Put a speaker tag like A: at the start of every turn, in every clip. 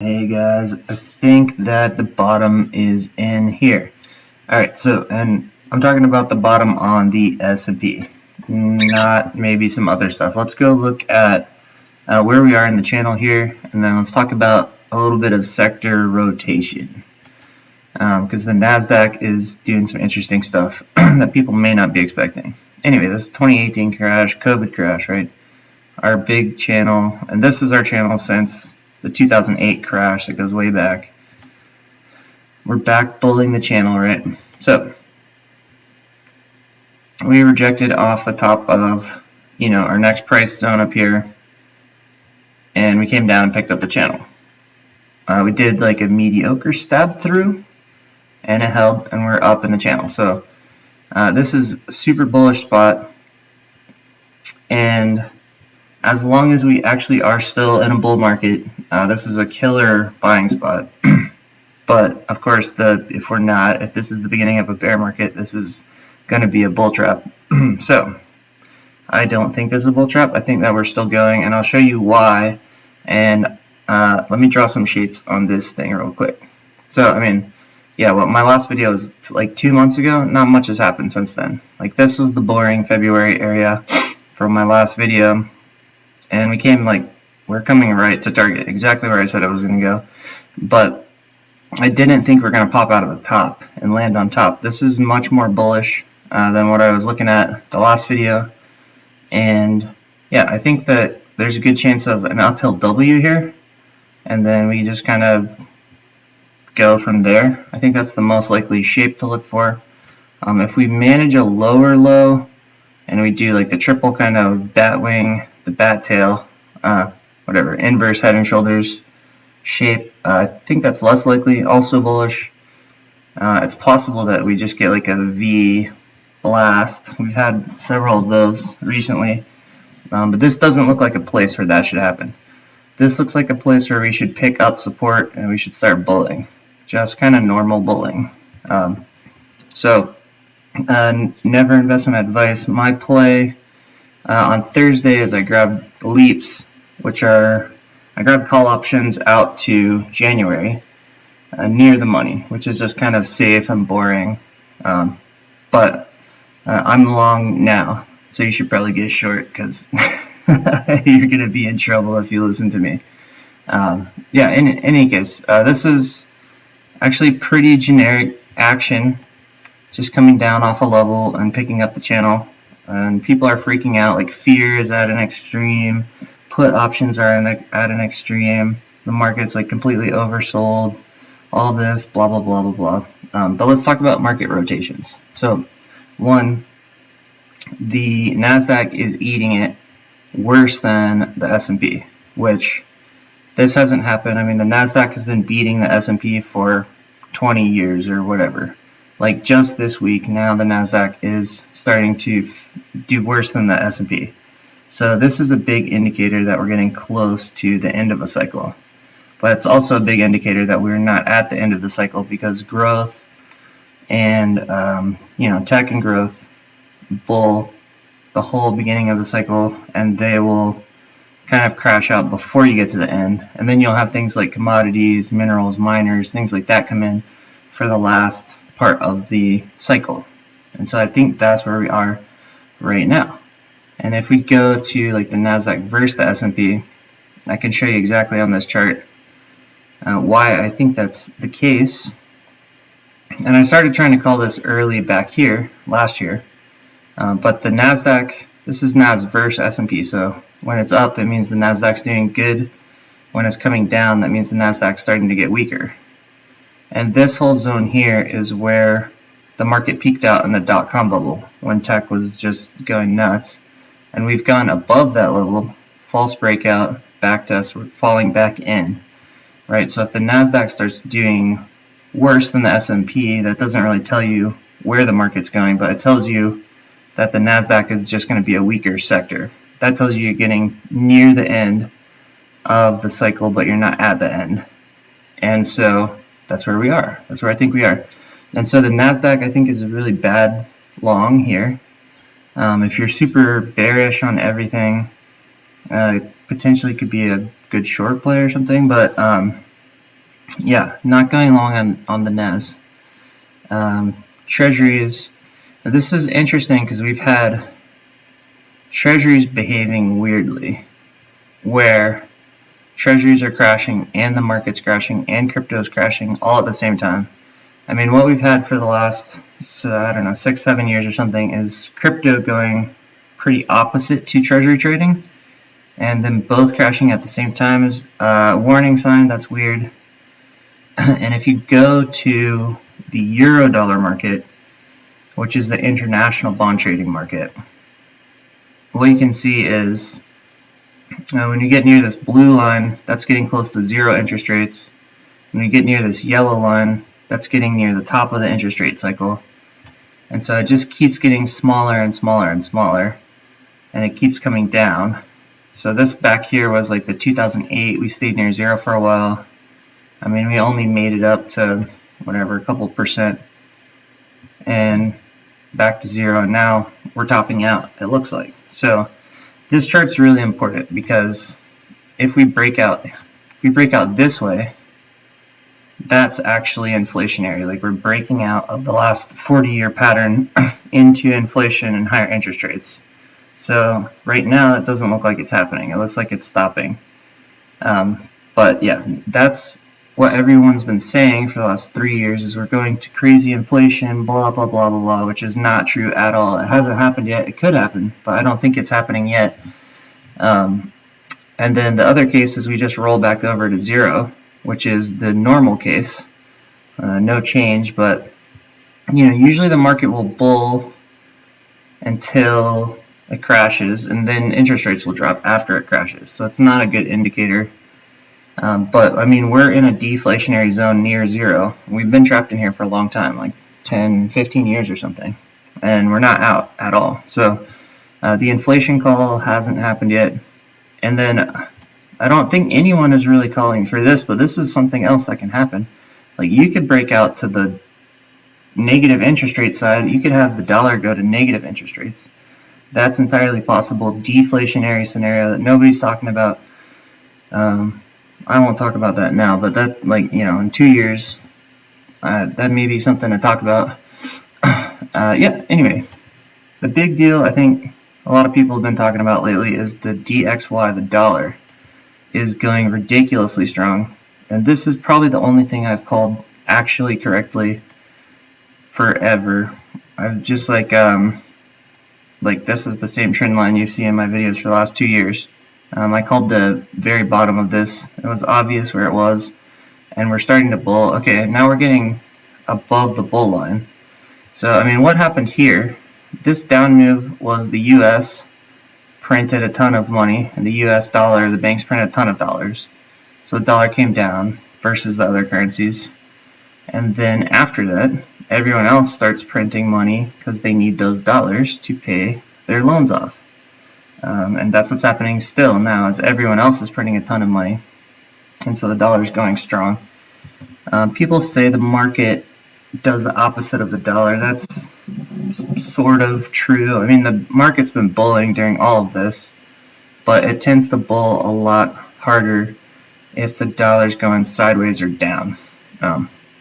A: Hey guys, I think that the bottom is in here. Alright, and I'm talking about the bottom on the S&P, not maybe some other stuff. Let's go look at where we are in the channel here, and then let's talk about a little bit of sector rotation. Because the NASDAQ is doing some interesting stuff that people may not be expecting. Anyway, this is 2018 crash, COVID crash, right? Our big channel, and this is our channel since the 2008 crash that goes way back. We're back bulling the channel, right? So we rejected off the top of, our next price zone up here, and we came down and picked up the channel. We did like a mediocre stab through, and it held, and we're up in the channel. So this is a super bullish spot, and as long as we actually are still in a bull market, this is a killer buying spot. But of course, if this is the beginning of a bear market, this is going to be a bull trap. So I don't think this is a bull trap. I think that we're still going, and I'll show you why. And let me draw some shapes on this thing real quick. So my last video was like 2 months ago. Not much has happened since then. Like, this was the boring February area from my last video. And we're coming right to target, exactly where I said I was going to go. But I didn't think we're going to pop out of the top and land on top. This is much more bullish than what I was looking at the last video. And yeah, I think that there's a good chance of an uphill W here. And then we just kind of go from there. I think that's the most likely shape to look for. If we manage a lower low and we do like the triple kind of bat wing, the bat tail, inverse head and shoulders shape, I think that's less likely, also bullish. It's possible that we just get like a V blast. We've had several of those recently, but this doesn't look like a place where that should happen. This looks like a place where we should pick up support and we should start bulling, just kind of normal bulling. Never investment advice. My play on Thursday is I grabbed leaps, I grabbed call options out to January, near the money, which is just kind of safe and boring. But I'm long now, so you should probably get short because you're going to be in trouble if you listen to me. In any case, this is actually pretty generic action, just coming down off a level and picking up the channel. And people are freaking out, like fear is at an extreme, put options are at an extreme, the market's like completely oversold, all this, blah, blah, blah, blah, blah. But let's talk about market rotations. So, one, the NASDAQ is eating it worse than the S&P, which this hasn't happened. I mean, the NASDAQ has been beating the S&P for 20 years or whatever. Like, just this week, now the NASDAQ is starting to do worse than the S&P. So this is a big indicator that we're getting close to the end of a cycle. But it's also a big indicator that we're not at the end of the cycle, because growth and, tech and growth bull the whole beginning of the cycle, and they will kind of crash out before you get to the end. And then you'll have things like commodities, minerals, miners, things like that come in for the last part of the cycle. And so I think that's where we are right now. And if we go to like the NASDAQ versus the S&P, I can show you exactly on this chart why I think that's the case. And I started trying to call this early back here last year, but the NASDAQ, this is NAS versus S&P. So when it's up, it means the NASDAQ's doing good. When it's coming down, that means the NASDAQ's starting to get weaker. And this whole zone here is where the market peaked out in the dot-com bubble when tech was just going nuts. And we've gone above that level, false breakout, back test, we're falling back in, right? So if the NASDAQ starts doing worse than the S&P, that doesn't really tell you where the market's going, but it tells you that the NASDAQ is just going to be a weaker sector. That tells you you're getting near the end of the cycle, but you're not at the end. And so that's where we are. That's where I think we are. And so the NASDAQ, I think, is a really bad long here. If you're super bearish on everything, potentially could be a good short play or something. But yeah, not going long on the NAS. Treasuries. Now this is interesting because we've had treasuries behaving weirdly, where treasuries are crashing and the market's crashing and crypto's crashing all at the same time. I mean, what we've had for the last, I don't know, 6-7 years or something is crypto going pretty opposite to treasury trading, and then both crashing at the same time is a warning sign. That's weird. And if you go to the euro dollar market, which is the international bond trading market, what you can see is when you get near this blue line, that's getting close to zero interest rates. When you get near this yellow line, that's getting near the top of the interest rate cycle. And so it just keeps getting smaller and smaller and smaller, and it keeps coming down. So this back here was like the 2008, we stayed near zero for a while. I mean, we only made it up to whatever, a couple percent, and back to zero, and now we're topping out, it looks like. So this chart's really important because if we break out this way, that's actually inflationary. Like, we're breaking out of the last 40-year pattern into inflation and higher interest rates. So right now it doesn't look like it's happening. It looks like it's stopping. But yeah, that's what everyone's been saying for the last 3 years, is we're going to crazy inflation, blah, blah, blah, blah, blah, which is not true at all. It hasn't happened yet. It could happen, but I don't think it's happening yet. And then the other case is we just roll back over to zero, which is the normal case. No change, but usually the market will bull until it crashes, and then interest rates will drop after it crashes. So it's not a good indicator. But I mean, we're in a deflationary zone near zero. We've been trapped in here for a long time, like 10, 15 years or something, and we're not out at all. So the inflation call hasn't happened yet. And then I don't think anyone is really calling for this, but this is something else that can happen. Like, you could break out to the negative interest rate side. You could have the dollar go to negative interest rates. That's entirely possible. Deflationary scenario that nobody's talking about. I won't talk about that now, but that, in 2 years, that may be something to talk about. Yeah, anyway, the big deal I think a lot of people have been talking about lately is the DXY, the dollar, is going ridiculously strong. And this is probably the only thing I've called actually correctly forever. I've just like this is the same trend line you see in my videos for the last 2 years. I called the very bottom of this. It was obvious where it was, and we're starting to bull. Okay, now we're getting above the bull line. So, I mean, what happened here? This down move was the U.S. printed a ton of money, and the U.S. dollar, the banks printed a ton of dollars. So the dollar came down versus the other currencies. And then after that, everyone else starts printing money because they need those dollars to pay their loans off. And that's what's happening still now, as everyone else is printing a ton of money. And so the dollar is going strong. People say the market does the opposite of the dollar. That's sort of true. I mean, the market's been bulling during all of this, but it tends to bull a lot harder if the dollar's going sideways or down,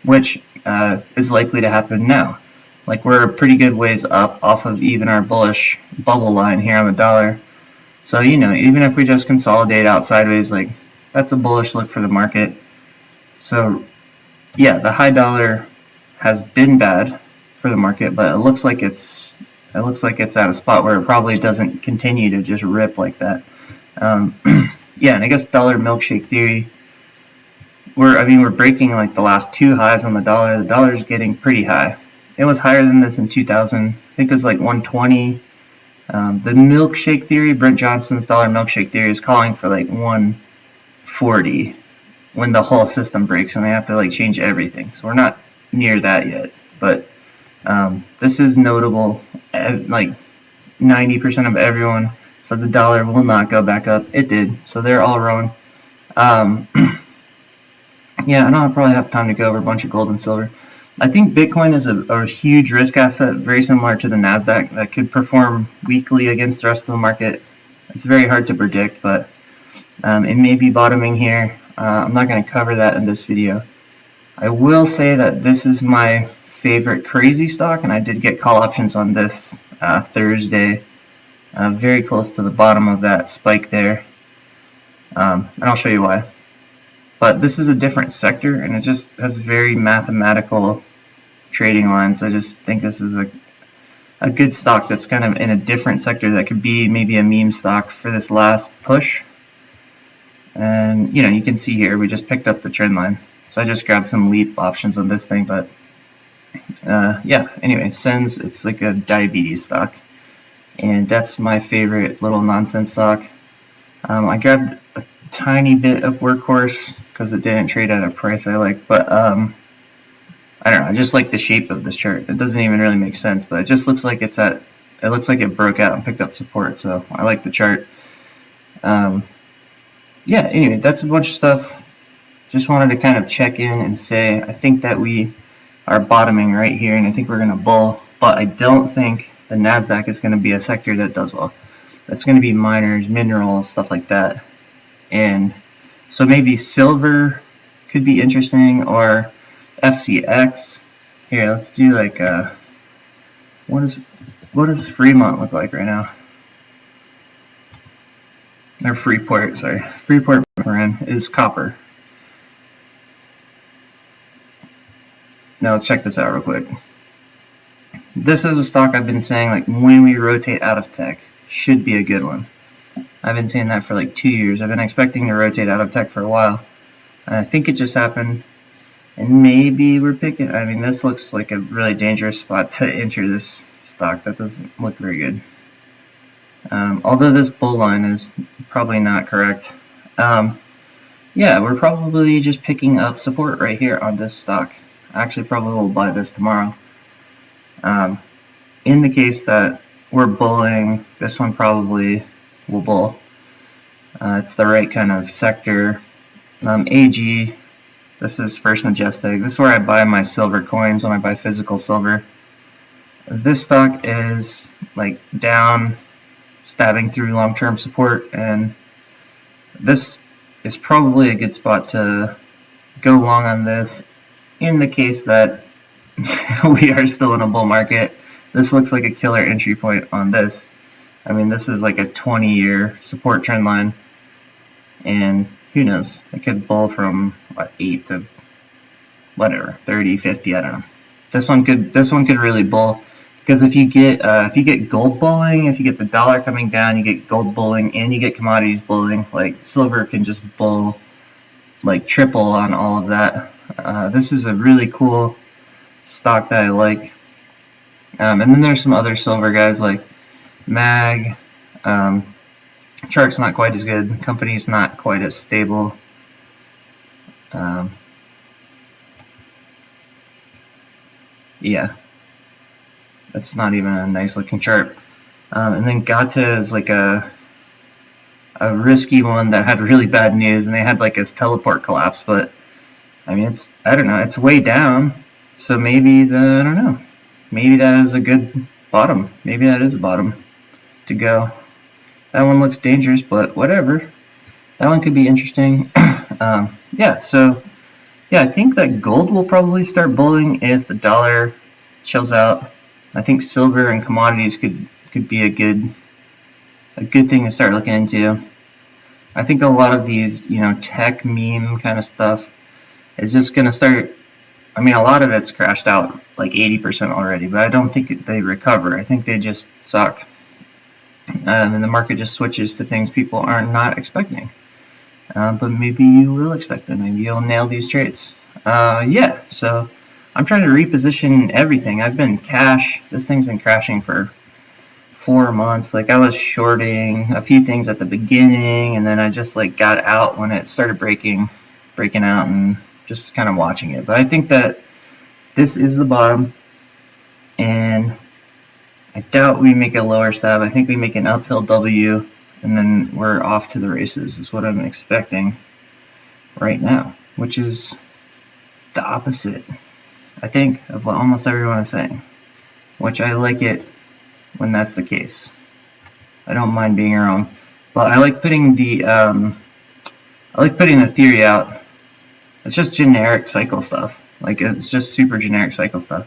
A: which is likely to happen now. Like, we're a pretty good ways up off of even our bullish bubble line here on the dollar. So, even if we just consolidate out sideways, like, that's a bullish look for the market. So, yeah, the high dollar has been bad for the market, but it looks like it's at a spot where it probably doesn't continue to just rip like that. Yeah, and I guess dollar milkshake theory. We're breaking like the last 2 highs on the dollar. The dollar's getting pretty high. It was higher than this in 2000. I think it was like 120. The milkshake theory, Brent Johnson's dollar milkshake theory, is calling for like 140 when the whole system breaks and they have to like change everything. So we're not near that yet, but this is notable. Like 90% of everyone said the dollar will not go back up. It did, so they're all wrong. Yeah, I don't probably have time to go over a bunch of gold and silver. I think Bitcoin is a huge risk asset, very similar to the NASDAQ, that could perform weakly against the rest of the market. It's very hard to predict, but it may be bottoming here. I'm not going to cover that in this video. I will say that this is my favorite crazy stock, and I did get call options on this Thursday, very close to the bottom of that spike there, and I'll show you why. But this is a different sector, and it just has very mathematical trading lines. I just think this is a good stock that's kind of in a different sector that could be maybe a meme stock for this last push. And you can see here we just picked up the trend line. So I just grabbed some leap options on this thing, but yeah, anyway, SENS, it's like a diabetes stock. And that's my favorite little nonsense stock. I grabbed a tiny bit of Workhorse because it didn't trade at a price I like, but I don't know, I just like the shape of this chart. It doesn't even really make sense, but it just looks like it looks like it broke out and picked up support, so I like the chart. Yeah, anyway, that's a bunch of stuff. Just wanted to kind of check in and say I think that we are bottoming right here, and I think we're going to bull, but I don't think the NASDAQ is going to be a sector that does well. That's going to be miners, minerals, stuff like that. And so maybe silver could be interesting, or FCX. Here, let's do like what does Fremont look like right now? Or Freeport, sorry. Freeport is copper. Now let's check this out real quick. This is a stock I've been saying, like, when we rotate out of tech, should be a good one. I've been saying that for like 2 years. I've been expecting to rotate out of tech for a while. And I think it just happened. And maybe we're picking, I mean, this looks like a really dangerous spot to enter this stock. That doesn't look very good. Although this bull line is probably not correct. Yeah, we're probably just picking up support right here on this stock. Actually, probably will buy this tomorrow. In the case that we're bulling, this one probably will bull. It's the right kind of sector. AG, this is First Majestic. This is where I buy my silver coins when I buy physical silver. This stock is like down, stabbing through long-term support, and this is probably a good spot to go long on this in the case that we are still in a bull market. This looks like a killer entry point on this. I mean, this is like a 20-year support trend line, and who knows, it could bull from what, 8 to whatever, 30, 50, I don't know. This one could really bull, because if you get gold bulling, if you get the dollar coming down, you get gold bulling, and you get commodities bulling, like silver can just bull like triple on all of that. This is a really cool stock that I like. And then there's some other silver guys like MAG. Chart's not quite as good. Company's not quite as stable. Yeah, that's not even a nice looking chart. And then Gata is like a risky one that had really bad news, and they had like its teleport collapse. But I mean, I don't know, it's way down. So maybe I don't know. Maybe that is a good bottom. Maybe that is a bottom to go. That one looks dangerous, but whatever. That one could be interesting. Yeah, so yeah, I think that gold will probably start bulling if the dollar chills out. I think silver and commodities could be a good thing to start looking into. I think a lot of these, tech meme kind of stuff is just going to start. I mean, a lot of it's crashed out like 80% already, but I don't think they recover. I think they just suck. And the market just switches to things people are not expecting. But maybe you will expect them. Maybe you'll nail these trades. Yeah, so I'm trying to reposition everything. I've been cash. This thing's been crashing for 4 months. Like, I was shorting a few things at the beginning, and then I just like got out when it started breaking out, and just kind of watching it. But I think that this is the bottom, and I doubt we make a lower stab. I think we make an uphill W, and then we're off to the races, is what I'm expecting right now, which is the opposite, I think, of what almost everyone is saying, which I like it when that's the case. I don't mind being wrong, but I like putting the theory out It's just generic cycle stuff. Like, it's just super generic cycle stuff.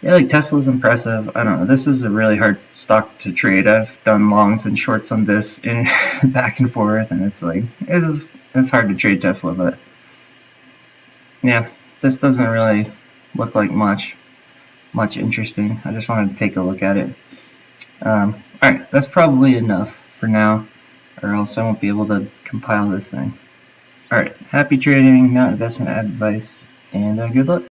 A: Yeah, like Tesla's impressive. I don't know. This is a really hard stock to trade. I've done longs and shorts on this and back and forth, and it's like it's hard to trade Tesla. But yeah, this doesn't really look like much interesting. I just wanted to take a look at it. All right, that's probably enough for now, or else I won't be able to compile this thing. All right, happy trading, not investment advice, and good luck.